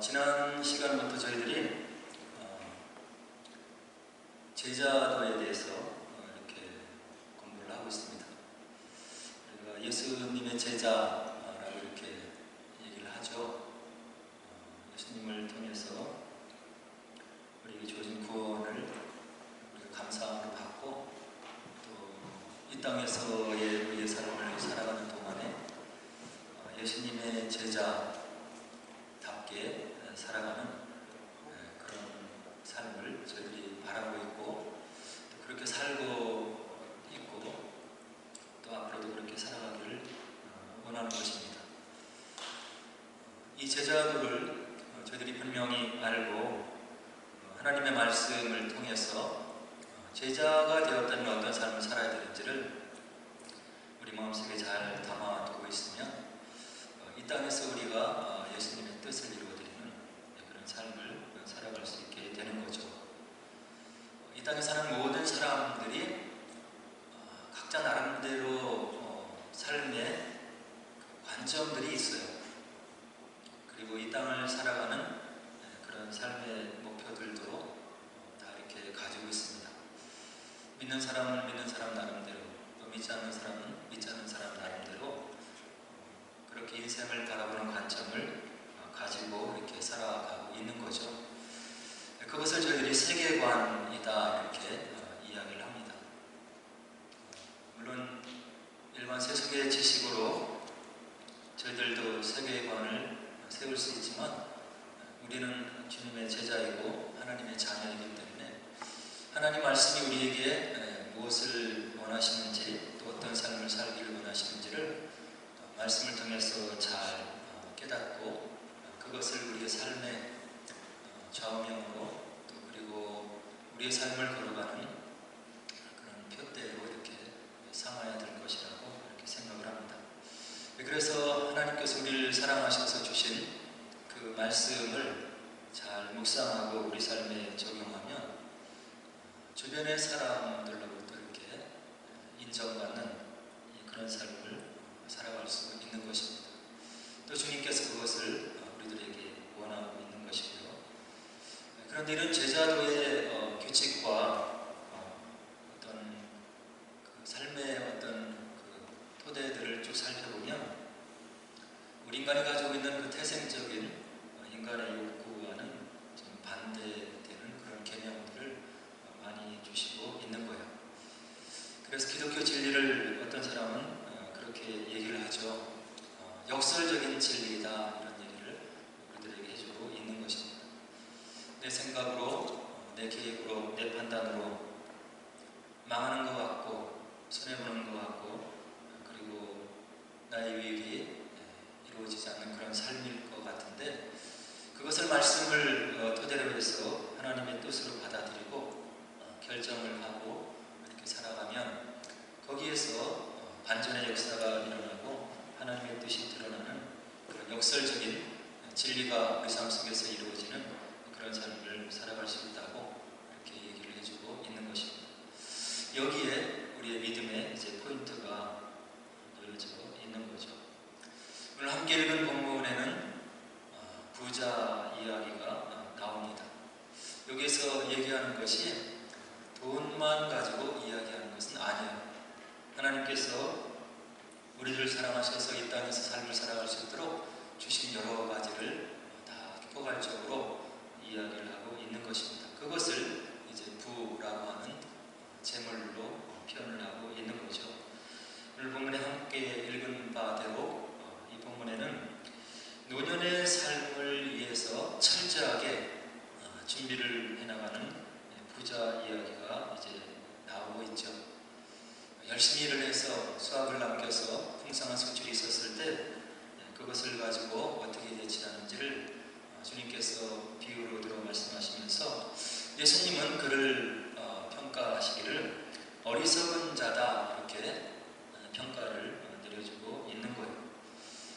지난 시간부터 저희들이 제자도에 대해서 이렇게 공부를 하고 있습니다. 우리가 예수님의 제자라고 이렇게 얘기를 하죠. 예수님을 통해서 우리에게 주어진 구원을 우리가 감사함으로 받고 또 이 땅에서의 우리의 삶을 살아가는 동안에 예수님의 제자답게 살아가는 그런 삶을 저희들이 바라고 있고 또 그렇게 살고 있고 또 앞으로도 그렇게 살아가기를 원하는 것입니다. 이 제자도를 저희들이 분명히 알고 하나님의 말씀을 통해서 제자가 되었다면 어떤 삶을 살아야 되는지를 우리 마음속에 잘 담아두고 있으면 이 땅에서 우리가 예수님의 뜻을 이루어드리는 그런 삶을 살아갈 수 있게 되는 거죠. 이 땅에 사는 모든 사람들이 각자 나름대로 삶의 관점들이 있어요. 그리고 이 땅을 살아가는 그런 삶의 목표들도 다 이렇게 가지고 있습니다. 믿는 사람은 믿는 사람 나름대로, 또 믿지 않는 사람은 믿지 않는 사람 나름대로 그렇게 인생을 바라보는 관점을 가지고 이렇게 살아가고 있는 거죠. 그것을 저희들이 세계관이다 이렇게 이야기를 합니다. 물론 일반 세속의 지식으로 저희들도 세계관을 세울 수 있지만 우리는 주님의 제자이고 하나님의 자녀이기 때문에 하나님 말씀이 우리에게 무엇을 원하시는지 또 어떤 삶을 살기를 원하시는지를 말씀을 통해서 잘 깨닫고 그것을 우리의 삶의 좌우명으로 또 그리고 우리의 삶을 걸어가는 그런 표대로 이렇게 삼아야 될 것이라고 이렇게 생각을 합니다. 그래서 하나님께서 우리를 사랑하셔서 주신 그 말씀을 잘 묵상하고 우리 삶에 적용하면 주변의 사람들로부터 이렇게 인정받는 그런 삶을 살아갈 수 있는 것입니다. 또 주님께서 그것을 우리들에게 원하고 있는 것이고요. 그런데 이런 제자도의 규칙과 어떤 그 삶의 어떤 그 토대들을 쭉 살펴보면 우리 인간이 가지고 있는 그 태생적인 인간의 욕구와는 좀 반대되는 그런 개념들을 많이 주시고 있는 거예요. 그래서 기독교 진리를 어떤 사람은 그렇게 얘기를 하죠. 역설적인 진리이다 이런 얘기를 우리들에게 해주고 있는 것입니다. 내 생각으로, 내 계획으로, 내 판단으로 망하는 것 같고 손해보는 것 같고 그리고 나의 유익이 이루어지지 않는 그런 삶일 것 같은데 그것을 말씀을 토대로 해서 하나님의 뜻으로 받아들이고 결정을 하고 이렇게 살아가면 거기에서 반전의 역사가 일어나고 하나님의 뜻이 드러나는 그런 역설적인 진리가 우리 삶 속에서 이루어지는 그런 삶을 살아갈 수 있다고 이렇게 얘기를 해주고 있는 것입니다. 여기에 우리의 믿음의 이제 포인트가 놓여져 있는 거죠. 오늘 함께 읽은 본문에는 부자 이야기가 나옵니다. 여기서 얘기하는 것이 돈만 가지고 이야기하는 것은 아니에요. 하나님께서 우리를 사랑하셔서 이 땅에서 삶을 살아갈 수 있도록 주신 여러 가지를 다 포괄적으로 이야기를 하고 있는 것입니다. 그것을 이제 부라고 하는 재물로 표현을 하고 있는 거죠. 오늘 본문에 함께 읽은 바대로 이 본문에는 노년의 삶을 위해서 철저하게 준비를 해나가는 부자 이야기가 이제 나오고 있죠. 열심히 일을 해서 수확을 남겨서 풍성한 수출이 있었을 때 그것을 가지고 어떻게 대처하는지를 주님께서 비유로 들어 말씀하시면서 예수님은 그를 평가하시기를 어리석은 자다 이렇게 평가를 내려주고 있는 거예요.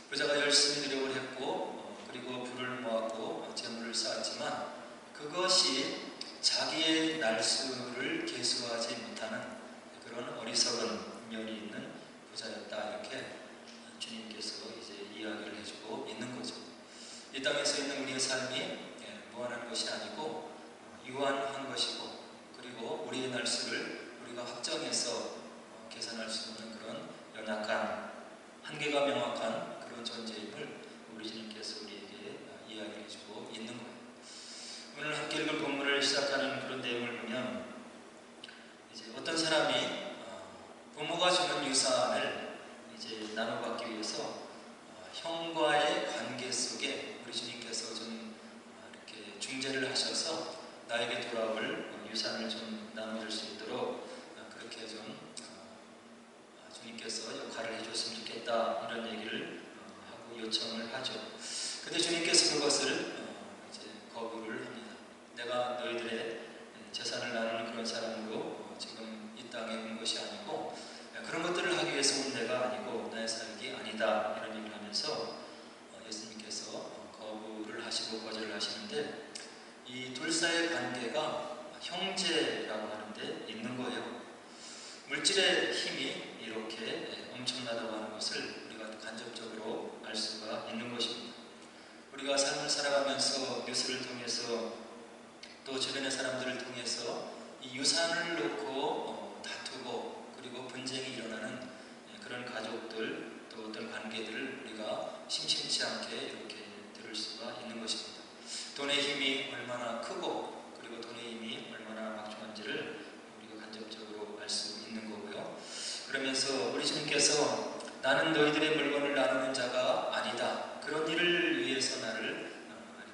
부자가 열심히 노력을 했고 그리고 부를 모았고 재물을 쌓았지만 그것이 자기의 날수를 계수하지 못하는 그런 어리석은 면이 있는 부자였다 이렇게 주님께서 이제 이야기를 해주고 있는 거죠. 이 땅에서 있는 우리 우리의 삶이 무한한 것이 아니고 유한한 것이고, 그리고 우리의 날수를 우리가 확정해서 계산할 수 없는 그런 연약한, 한계가 명확한 그런 존재임을 우리 주님께서 우리에게 이야기해 주고 있는 거예요. 오늘 함께 읽을 본문을 시작하는 그런 내용을 보면, 이제 어떤 사람이 부모가 주는 유산을 이제 나눠받기 위해서 형과의 관계 속에 우리 주님께서 좀 이렇게 중재를 하셔서 나에게 돌아올 유산을 좀 나눠줄 수 있도록 그렇게 좀 주님께서 역할을 해줬으면 좋겠다, 이런 얘기를 하고 요청을 하죠. 근데 주님께서 그것을 이제 거부를 합니다. 내가 너희들의 재산을 나누는 그런 사람으로 지금 이 땅에 온 것이 아니고, 그런 것들을 하기 위해서 온 내가 아니고 나의 삶이 아니다, 이런 얘기를 하면서 예수님께서 거부를 하시고 거절을 하시는데, 이 둘 사이의 관계가 형제라고 하는데 있는 거예요. 물질의 힘이 이렇게 엄청나다고 하는 것을 우리가 간접적으로 알 수가 있는 것입니다. 우리가 삶을 살아가면서 뉴스를 통해서 또 주변의 사람들을 통해서 이 유산을 놓고 다투고 그리고 분쟁이 일어나는 그런 가족들, 또 어떤 관계들을 우리가 심심치 않게 이렇게 들을 수가 있는 것입니다. 돈의 힘이 얼마나 크고 그리고 돈의 힘이 얼마나 막중한지를 우리가 간접적으로 알 수 있는 거고요. 그러면서 우리 주님께서 나는 너희들의 물건을 나누는 자가 아니다, 그런 일을 위해서 나를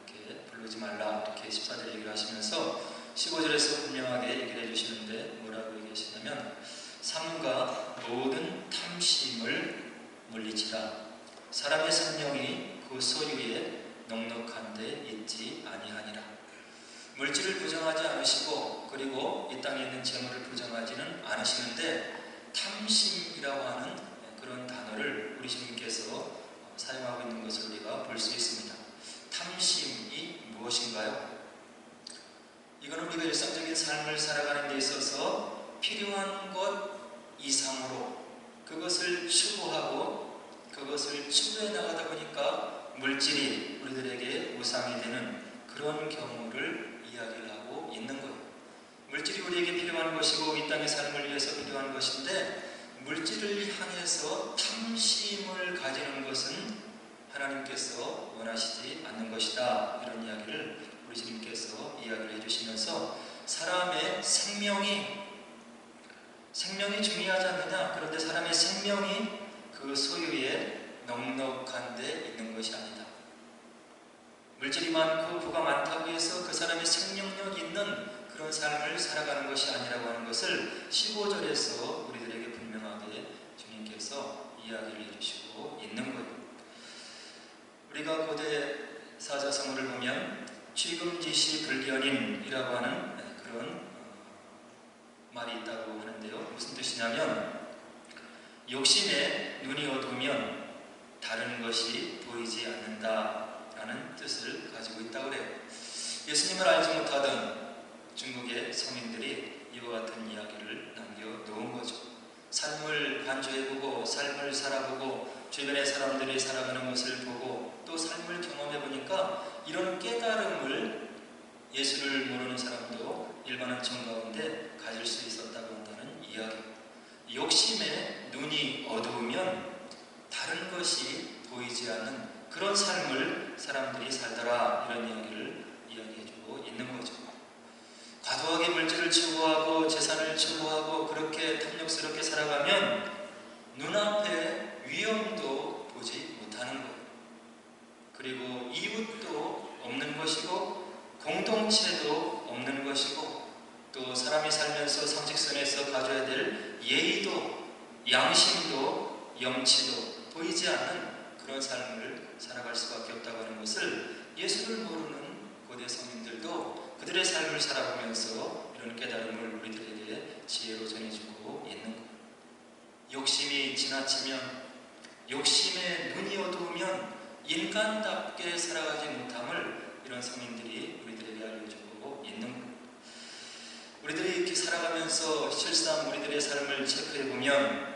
이렇게 부르지 말라, 이렇게 14절 얘기를 하시면서 15절에서 분명하게 얘기를 해주시는데 뭐라고 얘기하시냐면, 삼가 모든 탐심을 물리치라. 사람의 생명이 그 소유에 넉넉한 데 있지 아니하니라. 물질을 부정하지 않으시고 그리고 이 땅에 있는 재물을 부정하지는 않으시는데, 탐심이라고 하는 그런 단어를 우리 주님께서 사용하고 있는 것을 우리가 볼 수 있습니다. 탐심이 무엇인가요? 이거는 우리가 일상적인 삶을 살아가는 데 있어서 필요한 것 이상으로 그것을 추구하고 그것을 추구해 나가다 보니까 물질이 우리들에게 우상이 되는 그런 경우를 이야기를 하고 있는 거예요. 물질이 우리에게 필요한 것이고 이 땅의 삶을 위해서 필요한 것인데, 물질을 향해서 탐심을 가지는 것은 하나님께서 원하시지 않는 것이다, 이런 이야기를 우리 주님께서 이야기를 해주시면서, 사람의 생명이 중요하지 않느냐? 그런데 사람의 생명이 그 소유에 넉넉한 데 있는 것이 아니다. 물질이 많고 부가 많다고 해서 그 사람의 생명력 있는 그런 삶을 살아가는 것이 아니라고 하는 것을 15절에서 우리들에게 분명하게 주님께서 이야기를 해주시고 있는 거예요. 우리가 고대 사자성어를 보면 취금지시 불견인이라고 하는 그런 말이 있다고 하는데요. 무슨 뜻이냐면, 욕심에 눈이 어두우면 다른 것이 보이지 않는다라는 뜻을 가지고 있다고 그래요. 예수님을 알지 못하던 중국의 서민들이 이와 같은 이야기를 남겨놓은 거죠. 삶을 간주해보고 삶을 살아보고 주변의 사람들이 살아가는 것을 보고 또 삶을 경험해보니까 이런 깨달음을 예수를 모르는 사람도 일반인청 가운데 가질 수 있었다고 한다는 이야기. 욕심에 눈이 어두우면 다른 것이 보이지 않는 그런 삶을 사람들이 살더라, 이런 이야기를 이야기해주고 있는 거죠. 과도하게 물질을 추구하고 재산을 추구하고 그렇게 탐욕스럽게 살아가면 눈앞에 위험도 보지 못하는 거예요. 그리고 이웃도 없는 것이고 공동체도 없는 것이고 또 사람이 살면서 상식선에서 가져야 될 예의도 양심도 염치도 보이지 않는 그런 삶을 살아갈 수밖에 없다고 하는 것을 예수를 모르는 고대 성인들도 그들의 삶을 살아보면서 이런 깨달음을 우리들에게 지혜로 전해주고 있는 거예요. 욕심이 지나치면, 욕심에 눈이 어두우면 인간답게 살아가지 못함을 이런 성인들이 우리들에게 알려주고 있는 거예요. 우리들이 이렇게 살아가면서 실상 우리들의 삶을 체크해보면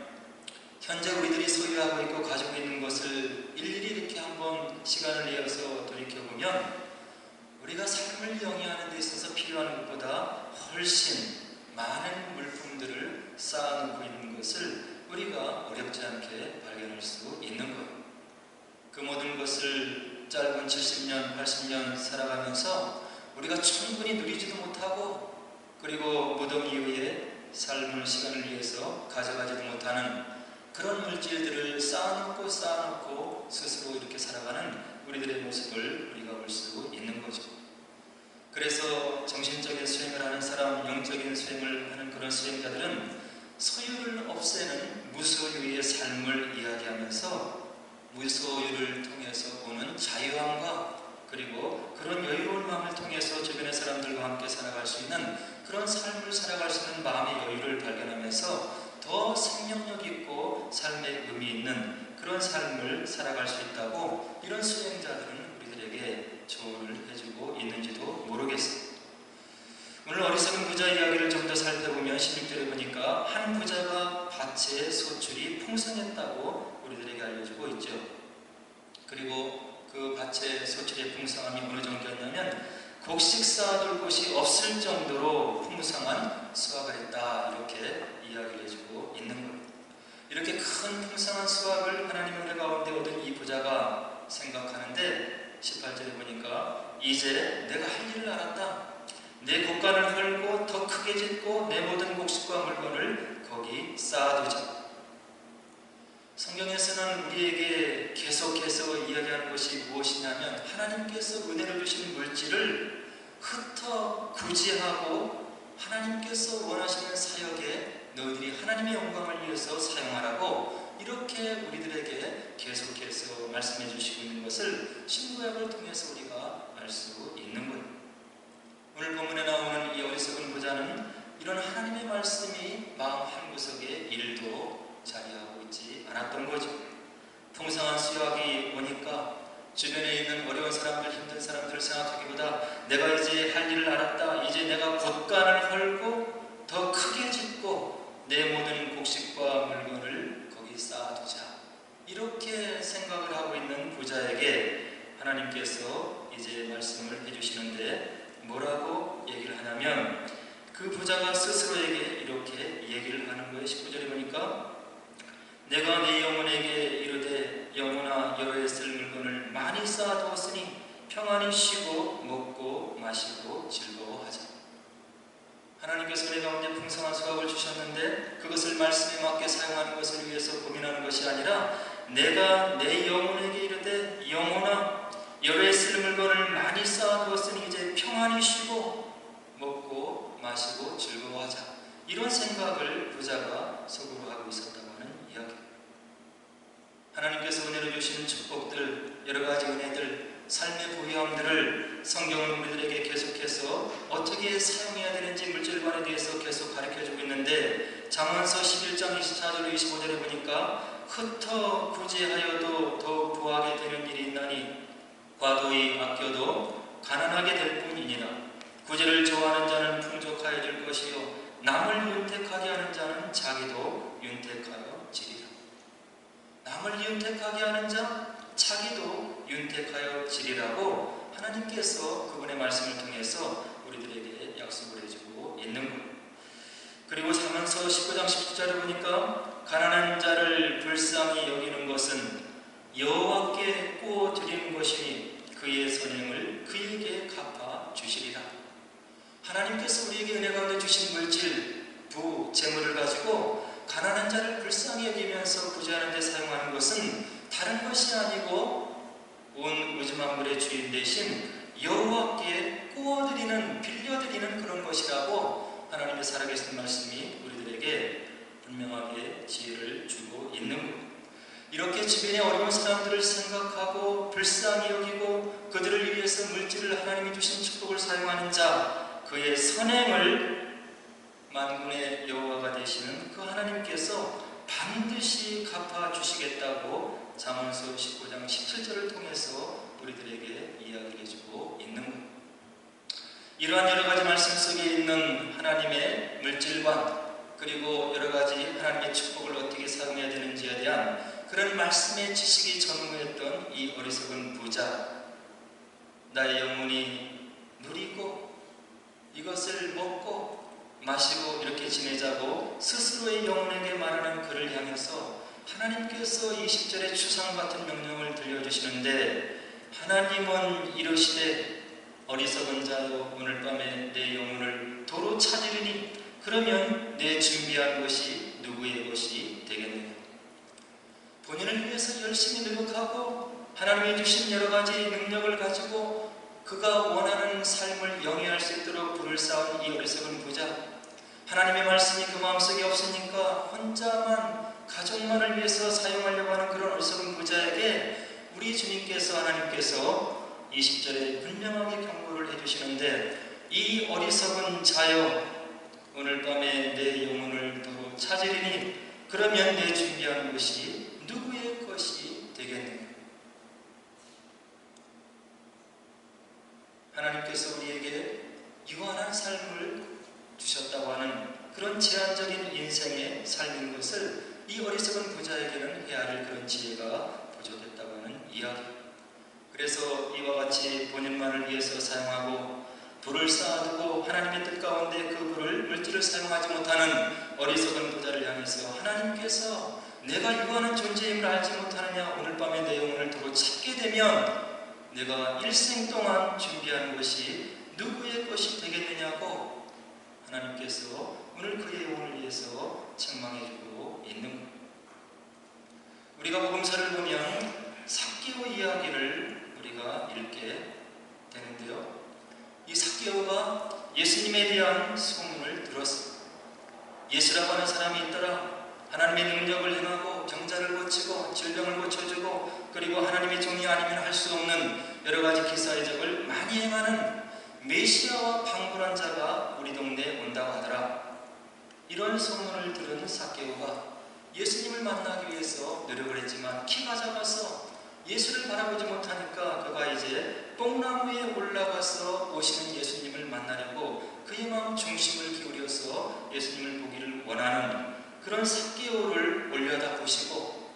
현재 우리들이 소유하고 있고 가지고 있는 것을 일일이 이렇게 한번 시간을 내어서 돌이켜보면 우리가 삶을 영위하는 데 있어서 필요한 것보다 훨씬 많은 물품들을 쌓아놓고 있는 것을 우리가 어렵지 않게 발견할 수 있는 거예요. 그 모든 것을 짧은 70년, 80년 살아가면서 우리가 충분히 누리지도 못하고, 그리고 무덤 이후에 삶을 시간을 위해서 가져가지도 못하는 그런 물질들을 쌓아놓고 스스로 이렇게 살아가는 우리들의 모습을 우리가 볼 수 있는 거죠. 그래서 정신적인 수행을 하는 사람, 영적인 수행을 하는 그런 수행자들은 소유를 없애는 무소유의 삶을 이야기하면서 무소유를 통해서 오는 자유함과, 그리고 그런 여유로운 마음을 통해서 주변의 사람들과 함께 살아갈 수 있는 그런 삶을 살아갈 수 있는 마음의 여유를 발견하면서 더 생명력 있고 삶의 의미 있는 그런 삶을 살아갈 수 있다고 이런 수행자들은 우리들에게 조언을 해주고 있는지도 모르겠어요. 오늘 어리석은 부자 이야기를 좀 더 살펴보면 16절에 보니까 한 부자가 밭에 소출이 풍성했다고 우리들에게 알려주고 있죠. 그리고 그 밭의 소출의 풍성함이 어느 정도였냐면 곡식 쌓아둘 곳이 없을 정도로 풍성한 수확을 했다, 이렇게 이야기를 해주고 있는 거예요. 이렇게 큰 풍성한 수확을 하나님의 은혜 가운데 얻은 이 부자가 생각하는데 18절에 보니까 이제 내가 할 일을 알았다. 내 곡간을 헐고 더 크게 짓고 내 모든 곡식과 물건을 거기 쌓아두자. 성경에서는 우리에게 계속해서 이야기하는 것이 무엇이냐면 하나님께서 은혜를 주신 물질을 흩어 구제하고 하나님께서 원하시는 사역에 너희들이 하나님의 영광을 위해서 사용하라고 이렇게 우리들에게 계속해서 말씀해 주시고 있는 것을 신구약을 통해서 우리가 알 수 있는 거예요. 오늘 본문에 나오는 이 어리석은 부자는 이런 하나님의 말씀이 마음 한구석에 일도 자리하고 있지 않았던 거죠. 풍성한 수확이 오니까 주변에 있는 어려운 사람들, 힘든 사람들을 생각하기보다 내가 이제 할 일을 알았다. 이제 내가 곳간을 헐고 더 크게 짓고 내 모든 곡식과 물건을 거기 쌓아두자. 이렇게 생각을 하고 있는 부자에게 하나님께서 이제 말씀을 해주시는데 뭐라고 얘기를 하냐면 그 부자가 스스로에게 이렇게 얘기를 하는 거예요. 19절에 보니까 내가 내 영혼에게 이르되 영혼아 여러에 쓸 물건을 많이 쌓아두었으니 평안히 쉬고 먹고 마시고 즐거워하자. 하나님께서 내 가운데 풍성한 수확을 주셨는데 그것을 말씀에 맞게 사용하는 것을 위해서 고민하는 것이 아니라 내가 내 영혼에게 이르되 영혼아 여러에 쓸 물건을 많이 쌓아두었으니 이제 평안히 쉬고 먹고 마시고 즐거워하자. 이런 생각을 부자가 속으로 하고 있었다고 하는 이야기. 하나님께서 은혜로 주신 축복들, 여러가지 은혜들, 삶의 부유함들을 성경은 우리들에게 계속해서 어떻게 사용해야 되는지 물질관에 대해서 계속 가르쳐주고 있는데 잠언서 11장 24절 25절에 보니까 흩어 구제하여도 더욱 부하게 되는 일이 있나니 과도히 아껴도 가난하게 될 뿐이니라. 구제를 좋아하는 자는 풍족하여 질 것이요 남을 윤택하게 하는 자는 자기도 윤택하여 지리라. 남을 윤택하게 하는 자 자기도 윤택하여 지리라고 하나님께서 그분의 말씀을 통해서 우리들에게 약속을 해주고 있는 것. 그리고 잠언서 19장 17절에 보니까 가난한 자를 불쌍히 여기는 것은 여호와께 꾸어 드리는 것이니 그의 선행을 그에게 갚아 주시리라. 하나님께서 우리에게 은혜 가운데 주신 물질, 부, 재물을 가지고 가난한 자를 불쌍히 여기면서 구제하는 데 사용하는 것은 다른 것이 아니고 온 우주 만물의 주인 대신 여호와께 꾸어드리는, 빌려드리는 그런 것이라고 하나님의 살아계신 말씀이 우리들에게 분명하게 지혜를 주고 있는 것. 이렇게 주변의 어려운 사람들을 생각하고 불쌍히 여기고 그들을 위해서 물질을 하나님이 주신 축복을 사용하는 자, 그의 선행을 만군의 여호와가 되시는 그 하나님께서 반드시 갚아주시겠다고 잠언서 19장 17절을 통해서 우리들에게 이야기를 해주고 있는 것. 이러한 여러가지 말씀 속에 있는 하나님의 물질관, 그리고 여러가지 하나님의 축복을 어떻게 사용해야 되는지에 대한 그런 말씀의 지식이 전무했던 이 어리석은 부자, 나의 영혼이 누리고 이것을 먹고 마시고 이렇게 지내자고 스스로의 영혼에게 말하는 그를 향해서 하나님께서 20절에 추상 같은 명령을 들려주시는데, 하나님은 이르시되 어리석은 자여 오늘 밤에 내 영혼을 도로 찾으리니 그러면 내 준비한 것이 누구의 것이 되겠느냐. 본인을 위해서 열심히 노력하고 하나님이 주신 여러 가지 능력을 가지고 그가 원하는 삶을 영위할 수 있도록 불을 쌓은 이 어리석은 부자, 하나님의 말씀이 그 마음속에 없으니까 혼자만 가족만을 위해서 사용하려고 하는 그런 어리석은 부자에게 우리 주님께서, 하나님께서 20절에 분명하게 경고를 해주시는데, 이 어리석은 자여 오늘 밤에 내 영혼을 도로 찾으리니 그러면 내 준비한 것이 누구의 것이 되겠느냐. 하나님께서 우리에게 유한한 삶을 주셨다고 하는 그런 제한적인 인생의 삶인 것을 이 어리석은 부자에게는 헤아릴 그런 지혜가 부족했다고 하는 이야기. 그래서 이와 같이 본인만을 위해서 사용하고 불을 쌓아두고 하나님의 뜻 가운데 그 불을, 물질을 사용하지 못하는 어리석은 부자를 향해서 하나님께서 내가 유한한 존재임을 알지 못하느냐, 오늘 밤에 내 영혼을 도로 찾게 되면 내가 일생 동안 준비한 것이 누구의 것이 되겠느냐고 하나님께서 오늘 그의 영혼을 위해서 책망해주고 있는 것. 우리가 복음서를 보면 삭개오 이야기를 우리가 읽게 되는데요, 이 삭개오가 예수님에 대한 소문을 들었습니다. 예수라고 하는 사람이 있더라. 하나님의 능력을 행하고 병자를 고치고 질병을 고쳐주고 그리고 하나님의 종이 아니면 할 수 없는 여러 가지 기사의적을 많이 행하는 메시아와 방불한 자가 우리 동네에 온다고 하더라. 이런 소문을 들은 삭개오가 예수님을 만나기 위해서 노력을 했지만 키가 작아서 예수를 바라보지 못하니까 그가 이제 뽕나무에 올라가서 오시는 예수님을 만나려고 그의 마음 중심을 기울여서 예수님을 보기를 원하는 그런 삭개오를 올려다 보시고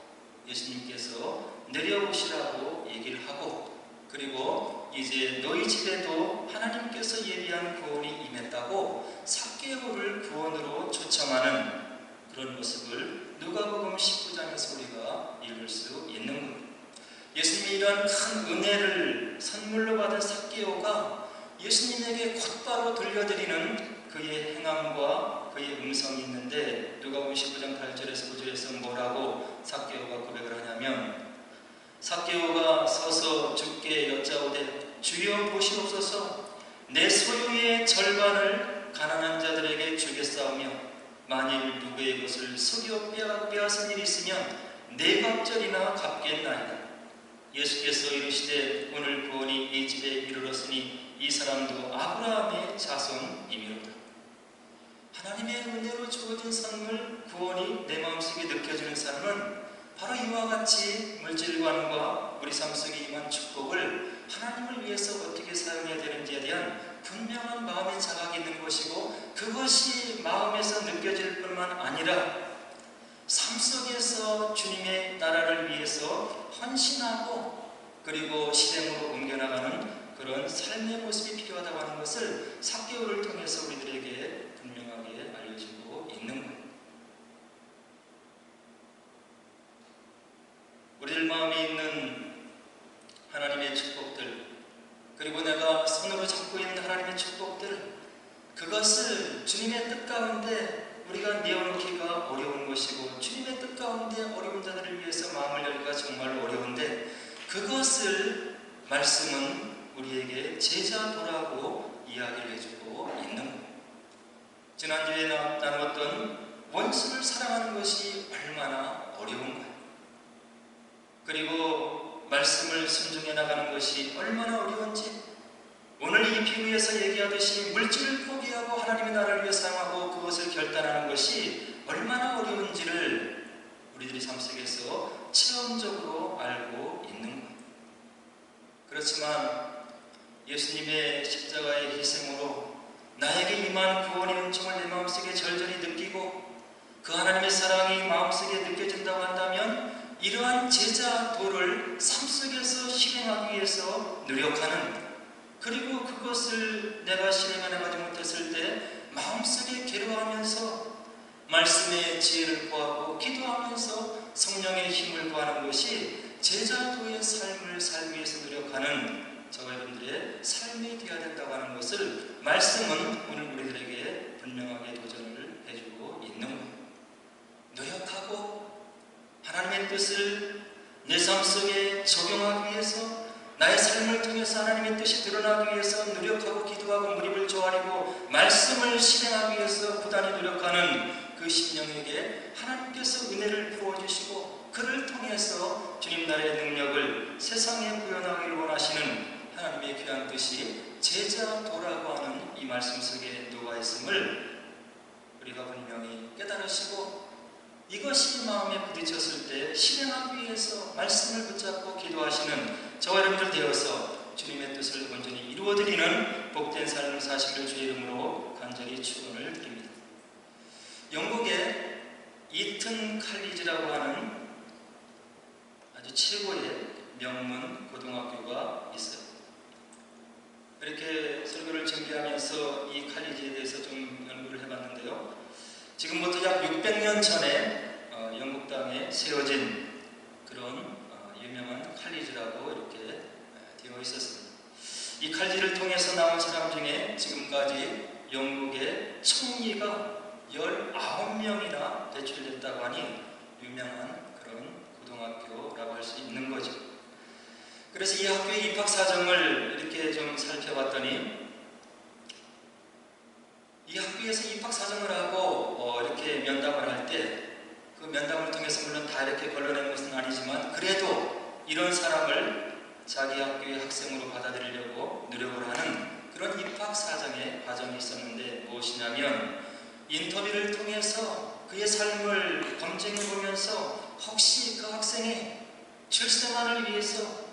예수님께서 내려오시라고 얘기를 하고, 그리고 이제 너희 집에도 하나님께서 예비한 구원이 임했다고 삭개오를 구원으로 초청하는 그런 모습을 누가복음 19장에서 우리가 읽을 수 있는 겁니다. 예수님이 이러한 큰 은혜를 선물로 받은 삭개오가 예수님에게 곧바로 들려드리는 그의 행함과 그의 음성이 있는데, 누가복음 19장 8절에서 9절에서 뭐라고 삭개오가 고백을 하냐면, 삭개오가 서서 주께 여짜오되 주여 보시옵소서, 내 소유의 절반을 가난한 자들에게 주겠사오며 만일 누구의 것을 속여 빼앗은 일이 있으면 네 갑절이나 갚겠나이다. 예수께서 이르시되 오늘 구원이 이 집에 이르렀으니 이 사람도 아브라함의 자손이미로다. 하나님의 은혜로 주어진 선물, 구원이 내 마음속에 느껴지는 사람은 바로 이와 같이 물질관과 우리 삶 속에 임한 축복을 하나님을 위해서 어떻게 사용해야 되는지에 대한 분명한 마음의 자각이 있는 것이고, 그것이 마음에서 느껴질 뿐만 아니라 삶 속에서 주님의 나라를 위해서 헌신하고 그리고 실행으로 옮겨나가는 그런 삶의 모습이 필요하다고 하는 것을 삭개오를 통해서 우리들에게 분명하게 알려주고 있는 거예요. 우리들 마음에 있는 하나님의 축복들, 그리고 내가 손으로 잡고 있는 하나님의 축복들, 그것을 주님의 뜻 가운데 우리가 내어놓기가 어려운 것이고, 주님의 뜻 가운데 어려운 자들을 위해서 마음을 열기가 정말 어려운데, 그것을 말씀은 우리에게 제자도라고 이야기를 해주고 있는 거예요. 지난주에 나누었던 원수를 사랑하는 것이 얼마나 어려운 거예요. 그리고 말씀을 순종해 나가는 것이 얼마나 어려운지, 오늘 이 비유에서 얘기하듯이 물질을 포기하고 하나님의 나라를 위해 사용하고 그것을 결단하는 것이 얼마나 어려운지를 우리들이 삶 속에서 체험적으로 알고 있는 거예요. 그렇지만 예수님의 십자가의 희생으로 나에게 임한 구원의 은총을 내 마음속에 절절히 느끼고 그 하나님의 사랑이 마음속에 느껴진다고 한다면, 이러한 제자 도를 삶 속에서 실행하기 위해서 노력하는 그리고 그것을 내가 실행하지 못했을 때 마음속에 괴로워하면서 말씀의 지혜를 구하고 기도하면서 성령의 힘을 구하는 것이 제자도의 삶을 살기 위해서 노력하는 저와 여러분들의 삶이 되어야 된다고 하는 것을 말씀은 오늘 우리들에게 분명하게 도전을 해주고 있는 거예요. 노력하고 하나님의 뜻을 내 삶 속에 적용하기 위해서, 나의 삶을 통해서 하나님의 뜻이 드러나기 위해서 노력하고 기도하고 무립을 조아리고 말씀을 실행하기 위해서 부단히 노력하는 그 심령에게 하나님께서 은혜를 부어주시고 그를 통해서 주님 나라의 능력을 세상에 구현하기를 원하시는 하나님의 귀한 뜻이 제자도라고 하는 이 말씀 속에 녹아 있음을 우리가 분명히 깨달으시고, 이것이 마음에 부딪혔을 때 실행하기 위해서 말씀을 붙잡고 기도하시는 저와 여러분들 되어서 주님의 뜻을 온전히 이루어드리는 복된 삶을 사시기를 주의 이름으로 간절히 축원을 드립니다. 영국의 이튼 칼리지라고 하는 아주 최고의 명문 고등학교가 있어요. 이렇게 설교를 준비하면서 이 칼리지에 대해서 좀 연구를 해봤는데요. 지금부터 약 600년 전에 영국 땅에 세워진 그런 유명한 칼리지라고 이렇게 되어 있었습니다. 이 칼리지를 통해서 나온 사람 중에 지금까지 영국의 총리가 19명이나 배출됐다고 하니 유명한 그런 고등학교라고 할 수 있는 거죠. 그래서 이 학교의 입학 사정을 이렇게 좀 살펴봤더니, 이 학교에서 입학 사정을 하고 이렇게 면담을 할 때 그 면담을 통해서 물론 다 이렇게 걸러낸 것은 아니지만 그래도 이런 사람을 자기 학교의 학생으로 받아들이려고 노력을 하는 그런 입학 사정의 과정이 있었는데, 무엇이냐면 인터뷰를 통해서 그의 삶을 검증해 보면서 혹시 그 학생의 출세만을 위해서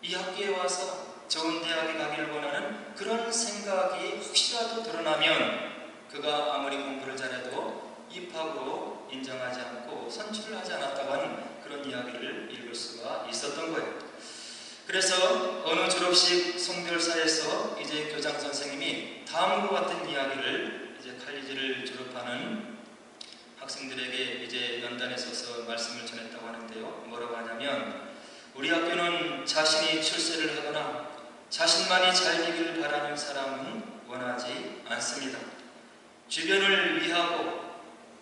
이 학교에 와서 좋은 대학에 가기를 원하는 그런 생각이 혹시라도 드러나면 그가 아무리 공부를 잘해도 입학으로 인정하지 않고 선출을 하지 않았다고 하는 그런 이야기를 읽을 수가 있었던 거예요. 그래서 어느 졸업식 송별사에서 이제 교장 선생님이 다음과 같은 이야기를 이제 칼리지를 졸업하는 학생들에게 이제 연단에 서서 말씀을 전했다고 하는데요. 뭐라고 하냐면, 우리 학교는 자신이 출세를 하거나 자신만이 잘 되기를 바라는 사람은 원하지 않습니다. 주변을 위하고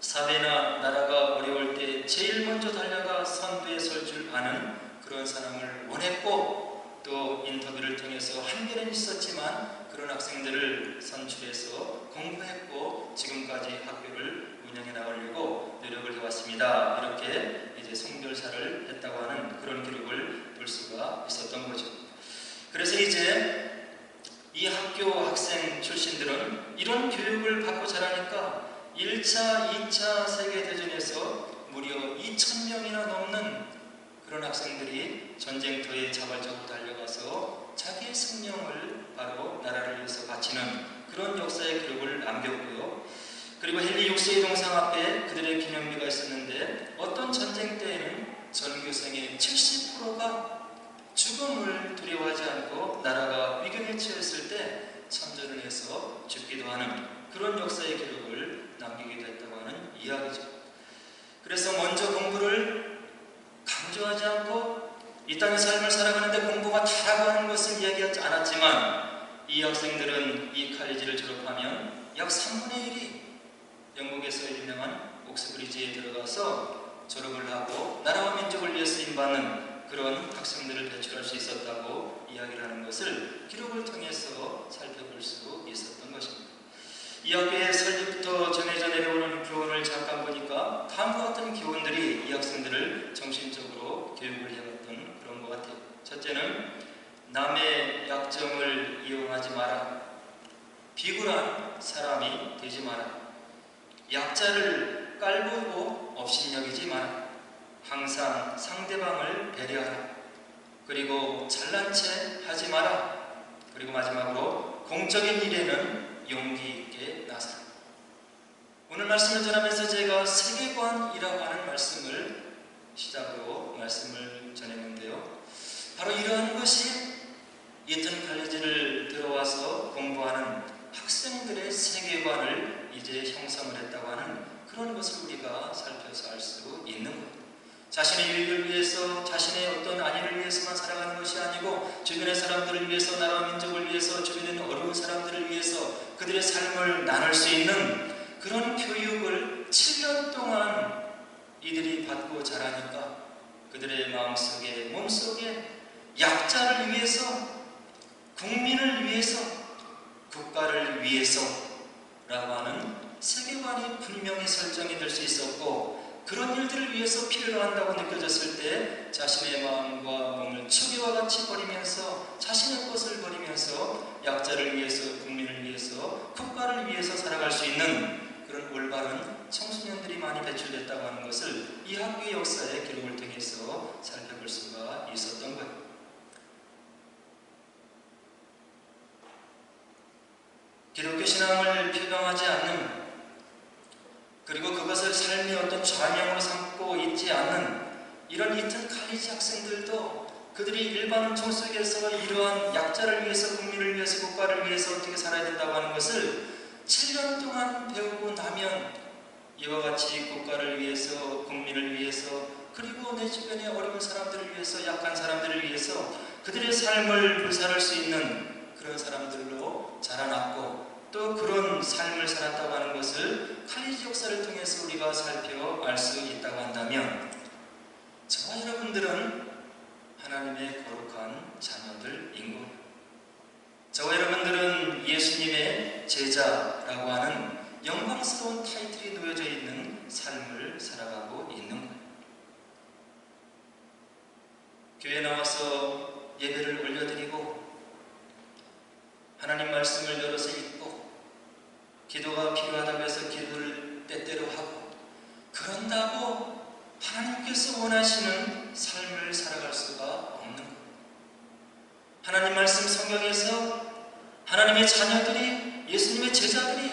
사회나 나라가 어려울 때 제일 먼저 달려가 선두에 설 줄 아는 그런 사람을 원했고, 또 인터뷰를 통해서 한계는 있었지만 그런 학생들을 선출해서 공부했고 지금까지 학교를 운영해 나가려고 노력을 해왔습니다. 이렇게 이제 송별사를 했다고 하는 그런 기록을 볼 수가 있었던 거죠. 그래서 이제 이 학교 학생 출신들은 이런 교육을 받고 자라니까 1차, 2차 세계대전에서 무려 2,000명이나 넘는 그런 학생들이 전쟁터에 자발적으로 달려가서 자기의 생명을 바로 나라를 위해서 바치는 그런 역사의 기록을 남겼고요. 그리고 헨리 6세의 동상 앞에 그들의 기념비가 있었는데, 어떤 전쟁 때에는 전교생의 70%가 죽음을 두려워하지 않고 나라가 위기에 처했을 때 참전을 해서 죽기도 하는 그런 역사의 기록을 남기기도 했다고 하는 이야기죠. 그래서 먼저 공부를 강조하지 않고 이 땅의 삶을 살아가는데 공부가 다라고 하는 것을 이야기하지 않았지만, 이 학생들은 이 칼리지를 졸업하면 약 3분의 1이 영국에서 유명한 옥스브리지에 들어가서 졸업을 하고 나라와 민족을 위해 쓰임받는 그런 학생들을 배출할 수 있었다고 이야기를 하는 것을 기록을 통해서 살펴볼 수 있었던 것입니다. 이 학교의 설립부터 전해져 내려오는 교훈을 잠깐 보니까 다음과 같은 교훈들이 이 학생들을 정신적으로 교육을 해왔던 그런 것 같아요. 첫째는 남의 약점을 이용하지 마라. 비굴한 사람이 되지 마라. 약자를 깔보고 업신여기지 마라. 항상 상대방을 배려하라. 그리고 잘난 체 하지 마라. 그리고 마지막으로 공적인 일에는 용기 있게 나서라. 오늘 말씀을 전하면서 제가 세계관이라고 하는 말씀을 시작으로 말씀을 전했는데요. 바로 이러한 것이 이튼 칼리지를 자신의 유익을 위해서, 자신의 어떤 안위를 위해서만 살아가는 것이 아니고 주변의 사람들을 위해서, 나라 민족을 위해서, 주변에 있는 어려운 사람들을 위해서 그들의 삶을 나눌 수 있는 그런 교육을 7년 동안 이들이 받고 자라니까 그들의 마음속에, 몸속에 약자를 위해서, 국민을 위해서, 국가를 위해서라고 하는 세계관이 분명히 설정이 될 수 있었고, 그런 일들을 위해서 피를 한다고 느껴졌을 때 자신의 마음과 몸을 초기와 같이 버리면서, 자신의 것을 버리면서 약자를 위해서, 국민을 위해서, 국가를 위해서 살아갈 수 있는 그런 올바른 청소년들이 많이 배출됐다고 하는 것을 이 학교의 역사의 기록을 통해서 살펴볼 수가 있었던 거예요. 기독교 신앙을 표방하지 않는, 그리고 그것을 삶의 어떤 좌명으로 삼고 있지 않는 이런 이튼 칼리지 학생들도 그들이 일반 종 속에서 이러한 약자를 위해서, 국민을 위해서, 국가를 위해서 어떻게 살아야 된다고 하는 것을 7년 동안 배우고 나면 이와 같이 국가를 위해서, 국민을 위해서, 그리고 내 주변의 어려운 사람들을 위해서, 약한 사람들을 위해서 그들의 삶을 불살할 수 있는 그런 사람들로 자라났고, 또 그런 삶을 살았다고 하는 것을 칼리지 역사를 통해서 우리가 살펴 알 수 있다고 한다면, 저와 여러분들은 하나님의 거룩한 자녀들인 것, 저와 여러분들은 예수님의 제자라고 하는 영광스러운 타이틀이 놓여져 있는 삶을 살아가고 있는 거예요. 교회에 나와서 예배를 올려드리고 하나님 말씀을 열어서 읽고 기도가 필요하다고 해서 기도를 때때로 하고, 그런다고 하나님께서 원하시는 삶을 살아갈 수가 없는 거예요. 하나님 말씀 성경에서 하나님의 자녀들이, 예수님의 제자들이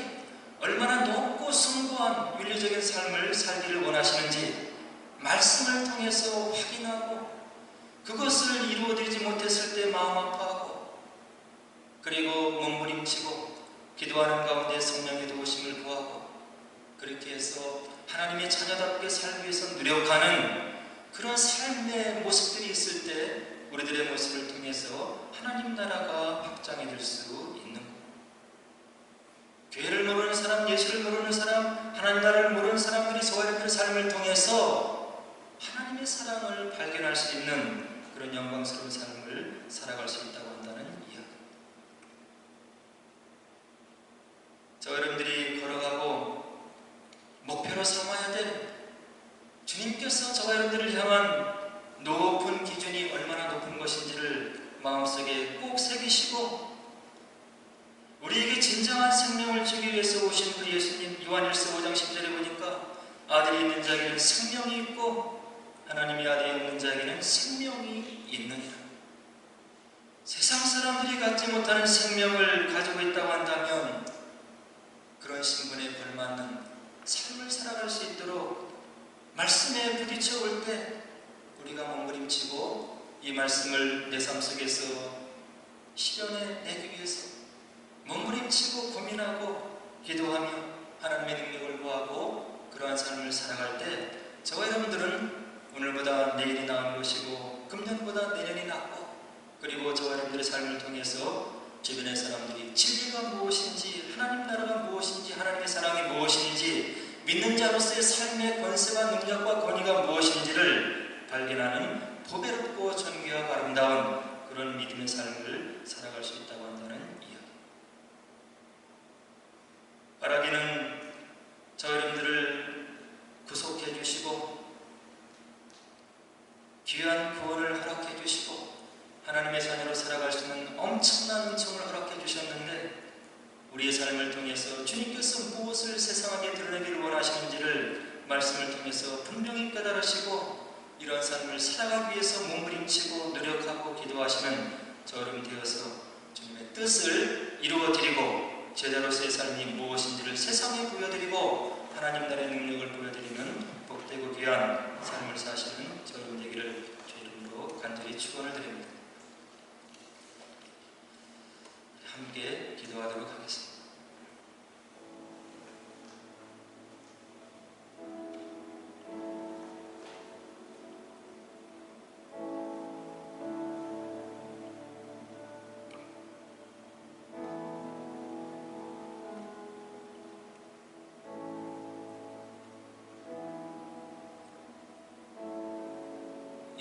얼마나 높고 숭고한 윤리적인 삶을 살기를 원하시는지 말씀을 통해서 확인하고, 그것을 이루어드리지 못했을 때 마음 아파하고, 그리고 몸부림치고 기도하는 가운데 성령의 도우심을 구하고, 그렇게 해서 하나님의 자녀답게 살기 위해서 노력하는 그런 삶의 모습들이 있을 때 우리들의 모습을 통해서 하나님 나라가 확장이 될 수 있는 것. 교회를 모르는 사람, 예수를 모르는 사람, 하나님 나라를 모르는 사람들이 저와 여러분의 삶을 통해서 하나님의 사랑을 발견할 수 있는 그런 영광스러운 삶을 살아갈 수 있다고 한다는 이야기. 저와 여러분들이 걸어가고 목표로 삼아야 될, 주님께서 저와 여러분들을 향한 높은 기준이 얼마나 높은 것인지를 마음속에 꼭 새기시고, 우리에게 진정한 생명을 주기 위해서 오신 그 예수님, 요한일서 5장 10절에 보니까 아들이 있는 자에게는 생명이 있고 하나님의 아들이 없는 자에게는 생명이 있느니라. 세상 사람들이 갖지 못하는 생명을 가지고 있다고 한다면 그런 신분에 걸맞는 삶을 살아갈 수 있도록 말씀에 부딪혀 올 때 우리가 몸부림치고 이 말씀을 내 삶 속에서 실현해 내기 위해서 몸부림치고 고민하고 기도하며 하나님의 능력을 구하고 그러한 삶을 살아갈 때 저와 여러분들은 오늘보다 내일이 나은 것이고 금년보다 내년이 낫고, 그리고 저와 여러분들의 삶을 통해서 주변의 사람들이 진리가 무엇인지, 하나님 나라가 무엇인지, 하나님의 사랑이 무엇인지, 믿는 자로서의 삶의 권세와 능력과 권위가 무엇인지를 발견하는 보배롭고 존귀하고 아름다운 그런 믿음의 삶을 살아갈 수 있다고 한다는 이야기. 바라기는 저 여러분들을 구속해 주시고 귀한 구원을 허락해 주시고 하나님의 자녀로 살아갈 수 있는 엄청난 은총을 허락해 주셨는데, 우리의 삶을 통해서 주님께서 무엇을 세상에 드러내기를 원하시는지를 말씀을 통해서 분명히 깨달으시고 이런 삶을 살아가기 위해서 몸부림치고 노력하고 기도하시는 저 여러분 되어서 주님의 뜻을 이루어드리고 제자로서의 삶이 무엇인지를 세상에 보여드리고 하나님 나라의 능력을 보여드리는 복되고 귀한 삶을 사시는 저 여러분 되기를 주 이름으로 간절히 축원을 드립니다. 함께 기도하도록 하겠습니다.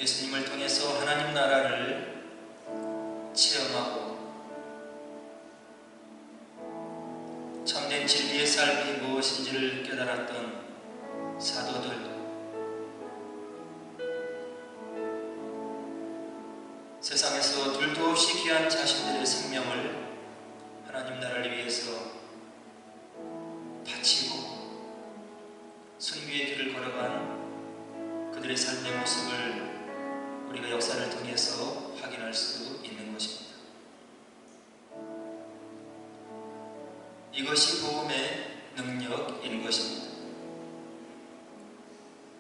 예수님을 통해서 하나님 나라를 체험하고 참된 진리의 삶이 무엇인지를 깨달았던 사도들, 세상에서 둘도 없이 귀한 자신들의 생명을 하나님 나라를 위해서 바치고 순교의 길을 걸어간 그들의 삶의 모습을 우리가 역사를 통해서 확인할 수 있는 것입니다. 이것이 복음의 능력인 것입니다.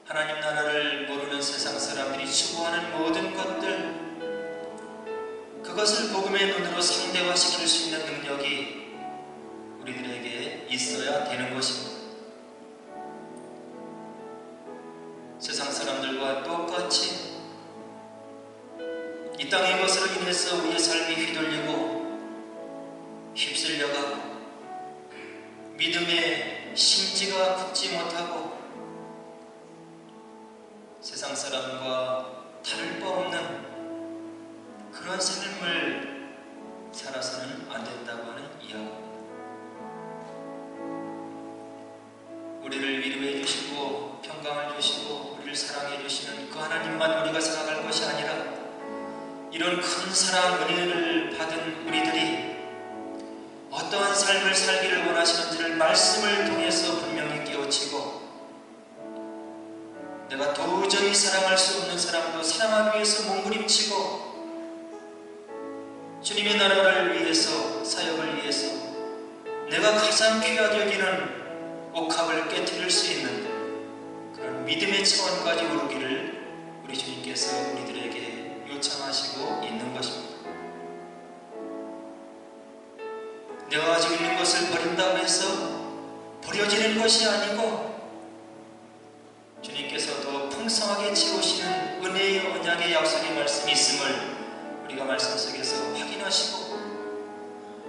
하나님 나라를 모르는 세상 사람들이 추구하는 모든 것들, 그것을 복음의 눈으로 상대화시킬 수 있는 능력이 우리들에게 있어야 되는 것입니다. 세상 사람들과 똑같이 이 땅의 것으로 인해서 우리의 삶이 휘둘리고 휩쓸려가고 믿음의 심지가 굳지 못하고 세상 사람과 다를 바 없는 그런 삶을 살아서는 안 된다고 하는 이야기입니다. 우리를 위로해 주시고 평강을 주시고 우리를 사랑해 주시는 그 하나님만 우리가 생각할 것이 아니라 이런 큰 사랑 은혜를 받은 우리들이 어떠한 삶을 살기를 원하시는지를 말씀을 통해서 분명히 깨우치고, 내가 도저히 사랑할 수 없는 사람도 사랑하기 위해서 몸부림치고 주님의 나라를 위해서, 사역을 위해서 내가 가장 귀하게 여기는 옥합을 깨뜨릴 수 있는 그런 믿음의 차원까지 오르기를 우리 주님께서 우리들에게 요청하시고 있는 것입니다. 내가 가지고 있는 것을 버린다고 해서 버려지는 것이 아니고 주님께서 더 풍성하게 채우시는 은혜의 언약의 약속의 말씀이 있음을 우리가 말씀 속에서 확인하시고,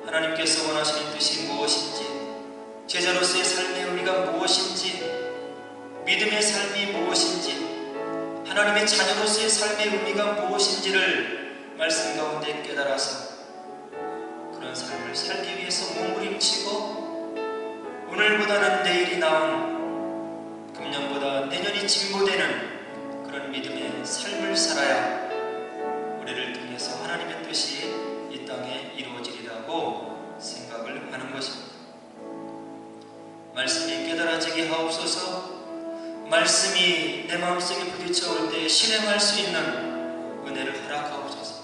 하나님께서 원하시는 뜻이 무엇인지, 제자로서의 삶의 의미가 무엇인지, 믿음의 삶이 무엇인지, 하나님의 자녀로서의 삶의 의미가 무엇인지를 말씀 가운데 깨달아서 그런 삶을 살기 위해서 몸부림치고, 오늘보다는 내일이 나은, 금년보다 내년이 진보되는 그런 믿음의 삶을 살아야 우리를 통해서 하나님의 뜻이 이 땅에 이루어지리라고 생각을 하는 것입니다. 말씀이 깨달아지게 하옵소서. 말씀이 내 마음속에 부딪혀올 때 실행할 수 있는 은혜를 허락하옵소서.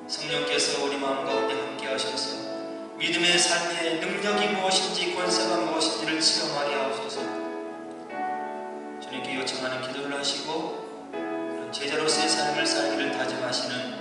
성령께서 우리 마음 가운데 함께 하셔서 믿음의 삶의 능력이 무엇인지, 권세가 무엇인지를 체험하게 하옵소서. 주님께 요청하는 기도를 하시고 제자로서의 삶을 살기를 다짐하시는